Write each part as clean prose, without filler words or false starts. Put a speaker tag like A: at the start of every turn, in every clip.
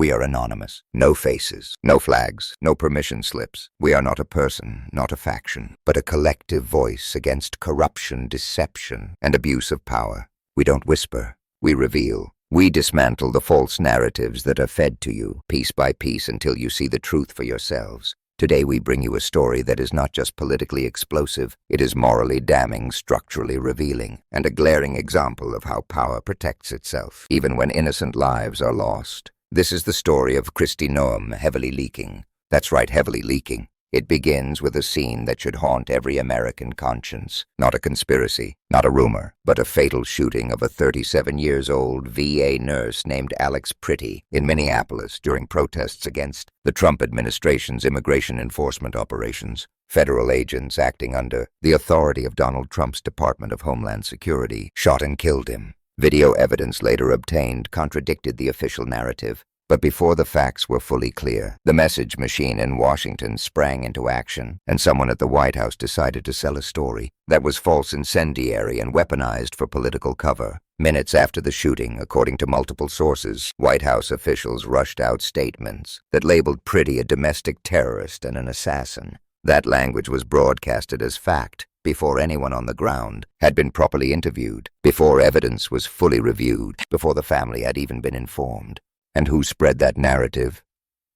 A: We are anonymous. No faces, no flags, no permission slips. We are not a person, not a faction, but a collective voice against corruption, deception, and abuse of power. We don't whisper. We reveal. We dismantle the false narratives that are fed to you, piece by piece, until you see the truth for yourselves. Today we bring you a story that is not just politically explosive, it is morally damning, structurally revealing, and a glaring example of how power protects itself, even when innocent lives are lost. This is the story of Kristi Noem heavily leaking. That's right, heavily leaking. It begins with a scene that should haunt every American conscience. Not a conspiracy, not a rumor, but a fatal shooting of a 37-year-old VA nurse named Alex Pretty in Minneapolis during protests against the Trump administration's immigration enforcement operations. Federal agents acting under the authority of Donald Trump's Department of Homeland Security shot and killed him. Video evidence later obtained contradicted the official narrative. But before the facts were fully clear, the message machine in Washington sprang into action, and someone at the White House decided to sell a story that was false, incendiary, and weaponized for political cover. Minutes after the shooting, according to multiple sources, White House officials rushed out statements that labeled Pretty a domestic terrorist and an assassin. That language was broadcasted as fact before anyone on the ground had been properly interviewed, before evidence was fully reviewed, before the family had even been informed. And who spread that narrative?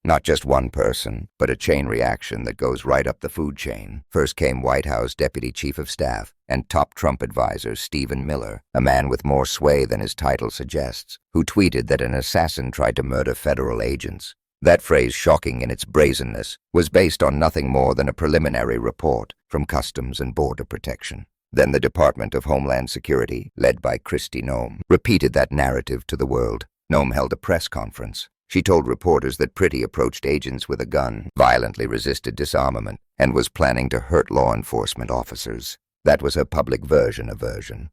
A: Not just one person, but a chain reaction that goes right up the food chain. First came White House Deputy Chief of Staff and top Trump advisor Stephen Miller, a man with more sway than his title suggests, who tweeted that an assassin tried to murder federal agents. That phrase, shocking in its brazenness, was based on nothing more than a preliminary report from Customs and Border Protection. Then the Department of Homeland Security, led by Kristi Noem, repeated that narrative to the world. Noem held a press conference. She told reporters that Pretty approached agents with a gun, violently resisted disarmament, and was planning to hurt law enforcement officers. That was her public version.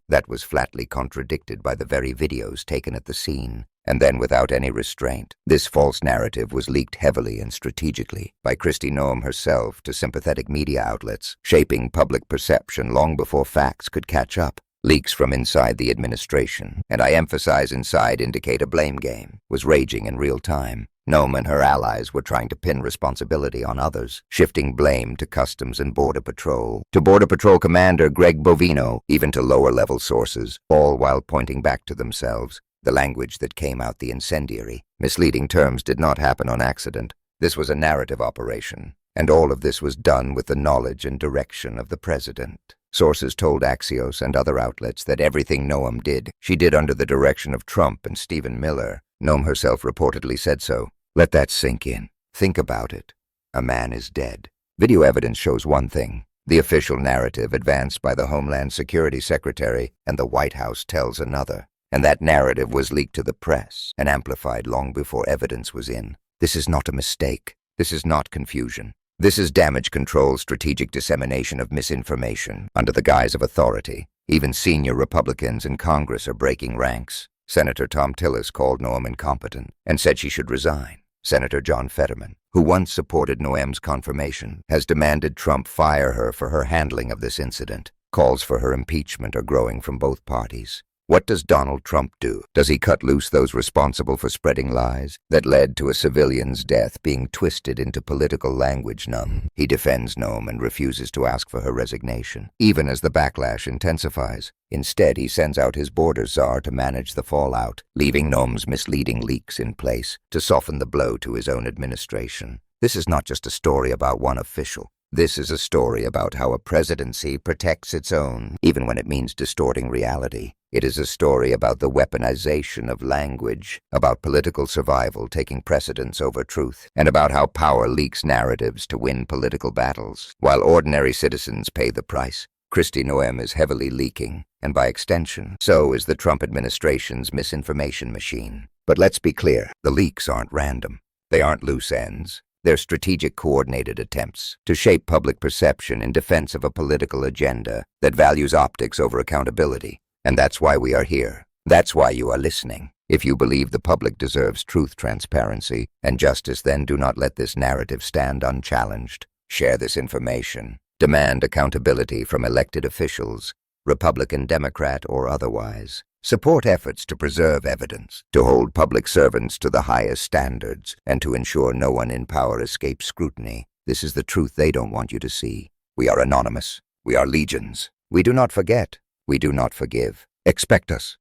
A: That was flatly contradicted by the very videos taken at the scene. And then, without any restraint, this false narrative was leaked heavily and strategically by Kristi Noem herself to sympathetic media outlets, shaping public perception long before facts could catch up. Leaks from inside the administration, and I emphasize inside, indicate a blame game, was raging in real time. Noem and her allies were trying to pin responsibility on others, shifting blame to Customs and Border Patrol, to Border Patrol Commander Greg Bovino, even to lower-level sources, all while pointing back to themselves. The language that came out, the incendiary, misleading terms, did not happen on accident. This was a narrative operation, and all of this was done with the knowledge and direction of the president. Sources told Axios and other outlets that everything Noem did, she did under the direction of Trump and Stephen Miller. Noem herself reportedly said so. Let that sink in. Think about it. A man is dead. Video evidence shows one thing. The official narrative advanced by the Homeland Security Secretary and the White House tells another. And that narrative was leaked to the press and amplified long before evidence was in. This is not a mistake. This is not confusion. This is damage control, strategic dissemination of misinformation under the guise of authority. Even senior Republicans in Congress are breaking ranks. Senator Tom Tillis called Noem incompetent and said she should resign. Senator John Fetterman, who once supported Noem's confirmation, has demanded Trump fire her for her handling of this incident. Calls for her impeachment are growing from both parties. What does Donald Trump do? Does he cut loose those responsible for spreading lies that led to a civilian's death being twisted into political language? None. He defends Noem and refuses to ask for her resignation, even as the backlash intensifies. Instead, he sends out his border czar to manage the fallout, leaving Noem's misleading leaks in place to soften the blow to his own administration. This is not just a story about one official. This is a story about how a presidency protects its own, even when it means distorting reality. It is a story about the weaponization of language, about political survival taking precedence over truth, and about how power leaks narratives to win political battles, while ordinary citizens pay the price. Kristi Noem is heavily leaking, and by extension, so is the Trump administration's misinformation machine. But let's be clear, the leaks aren't random. They aren't loose ends. They're strategic, coordinated attempts to shape public perception in defense of a political agenda that values optics over accountability. And that's why we are here. That's why you are listening. If you believe the public deserves truth, transparency, and justice, then do not let this narrative stand unchallenged. Share this information. Demand accountability from elected officials, Republican, Democrat, or otherwise. Support efforts to preserve evidence, to hold public servants to the highest standards, and to ensure no one in power escapes scrutiny. This is the truth they don't want you to see. We are anonymous. We are legions. We do not forget. We do not forgive. Expect us.